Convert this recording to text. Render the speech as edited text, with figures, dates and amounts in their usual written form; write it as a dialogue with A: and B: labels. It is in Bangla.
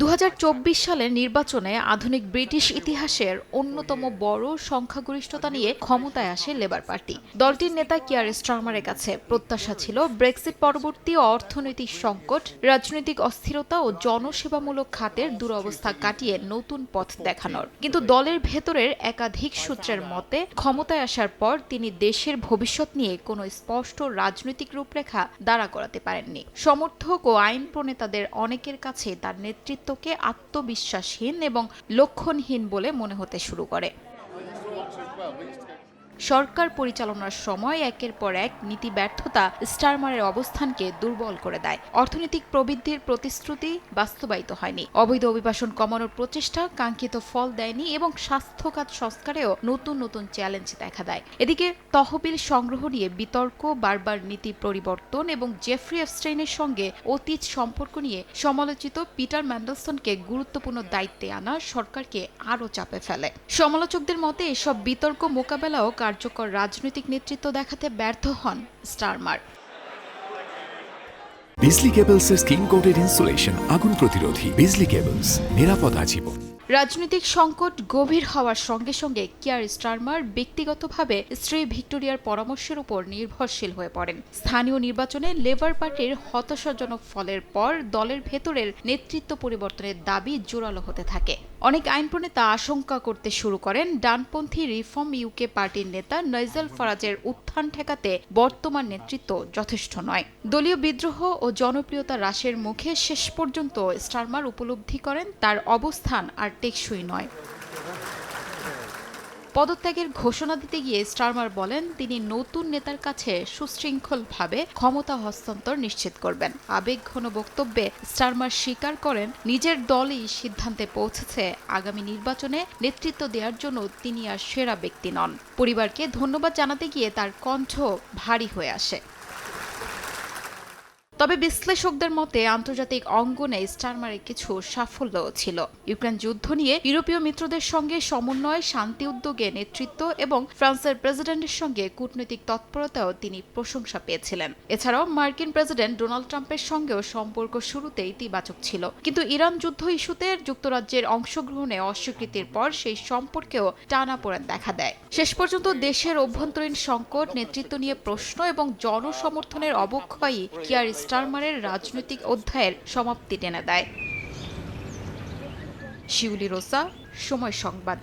A: 2024 সালের নির্বাচনে আধুনিক ব্রিটিশ ইতিহাসের অন্যতম বড় সংখ্যাগরিষ্ঠতা নিয়ে ক্ষমতায় আসে লেবার পার্টি। দলটির নেতা কিয়ার স্টারমারের কাছে প্রত্যাশা ছিল ব্রেক্সিট পরবর্তী অর্থনৈতিক সংকট, রাজনৈতিক অস্থিরতা ও জনসেবামূলক খাতের দুরবস্থা কাটিয়ে নতুন পথ দেখানোর। কিন্তু দলের ভেতরের একাধিক সূত্রের মতে ক্ষমতায় আসার পর তিনি দেশের ভবিষ্যৎ নিয়ে কোনো স্পষ্ট রাজনৈতিক রূপরেখা দাঁড়া করাতে পারেননি। সমর্থক ও আইন প্রণেতাদের অনেকের কাছে তার নেতৃত্বকে আত্মবিশ্বাসহীন এবং লক্ষণহীন বলে মনে হতে শুরু করে। সরকার পরিচালনার সময় একের পর এক নীতি ব্যর্থতা স্টারমারের অবস্থানকে দুর্বল করে দেয়। অর্থনৈতিক প্রবৃদ্ধির প্রতিশ্রুতি বাস্তবায়িত হয়নি, অবৈধ অভিবাসন কমানোর প্রচেষ্টা কাঙ্ক্ষিত ফল দেয়নি এবং স্বাস্থ্য খাত সংস্কারেও নতুন নতুন চ্যালেঞ্জ দেখা দেয়। এদিকে তহবিল সংগ্রহ নিয়ে বিতর্ক, বারবার নীতি পরিবর্তন এবং জেফ্রি এপস্টাইনের সঙ্গে অতীত সম্পর্ক নিয়ে সমালোচিত পিটার ম্যান্ডেলসনকে গুরুত্বপূর্ণ দায়িত্বে আনা সরকারকে আরও চাপে ফেলে। সমালোচকদের মতে এসব বিতর্ক মোকাবেলাও কার্যকর রাজনৈতিক নেতৃত্ব দেখাতে ব্যর্থ হন স্টারমার।
B: বিজলি কেবলসের স্কিন কোটেড ইনসুলেশন আগুন প্রতিরোধী। বিজলি কেবলস, নিরাপদ আজীবন।
A: রাজনৈতিক সংকট গভীর হওয়ার সঙ্গে সঙ্গে কিয়ার স্টারমার ব্যক্তিগতভাবে স্ত্রী ভিক্টোরিয়ার পরামর্শের উপর নির্ভরশীল হয়ে পড়েন। স্থানীয় নির্বাচনে লেবার পার্টির হতাশাজনক ফলের পর দলের ভেতরের নেতৃত্ব পরিবর্তনের দাবি জোরালো হতে থাকে। অনেক আইন প্রণেতা আশঙ্কা করতে শুরু করেন ডানপন্থী রিফর্ম ইউকে পার্টির নেতা নাইজেল ফারাজের উত্থান ঠেকাতে বর্তমান নেতৃত্ব যথেষ্ট নয়। দলীয় বিদ্রোহ ও জনপ্রিয়তা হ্রাসের মুখে শেষ পর্যন্ত স্টারমার উপলব্ধি করেন তার অবস্থান আর টেকসই নয়। পদত্যাগের ঘোষণা দিতে গিয়ে স্টারমার বলেন তিনি নতুন নেতার কাছে সুশৃঙ্খলভাবে ক্ষমতা হস্তান্তর নিশ্চিত করবেন। আবেগঘন বক্তব্যে স্টারমার স্বীকার করেন নিজের দলই সিদ্ধান্তে পৌঁছেছে আগামী নির্বাচনে নেতৃত্ব দেওয়ার জন্য তিনি আর সেরা ব্যক্তি নন। পরিবারকে ধন্যবাদ জানাতে গিয়ে তার কণ্ঠ ভারী হয়ে আসে। তবে বিশ্লেষকদের মতে আন্তর্জাতিক অঙ্গনে স্টারমারের কিছু সাফল্যও ছিল। ইউক্রেন যুদ্ধ নিয়ে ইউরোপীয় মিত্রদের সঙ্গে সমন্বয়, শান্তি উদ্যোগে নেতৃত্ব এবং ফ্রান্সের প্রেসিডেন্টের সঙ্গে কূটনৈতিক তৎপরতাও তিনি প্রশংসা পেয়েছিলেন। এছাড়াও মার্কিন প্রেসিডেন্ট ডোনাল্ড ট্রাম্পের সঙ্গেও সম্পর্ক শুরুতে ইতিবাচক ছিল, কিন্তু ইরান যুদ্ধ ইস্যুতে যুক্তরাজ্যের অংশগ্রহণে অস্বীকৃতির পর সেই সম্পর্কেও টানাপোড়েন দেখা দেয়। শেষ পর্যন্ত দেশের অভ্যন্তরীণ সংকট, নেতৃত্ব নিয়ে প্রশ্ন এবং জনসমর্থনের অবক্ষয়ই কিয়ার স্টারমারের রাজনৈতিক অধ্যায়ের সমাপ্তি টেনে দেয়। শিউলি রোসা, সময় সংবাদ।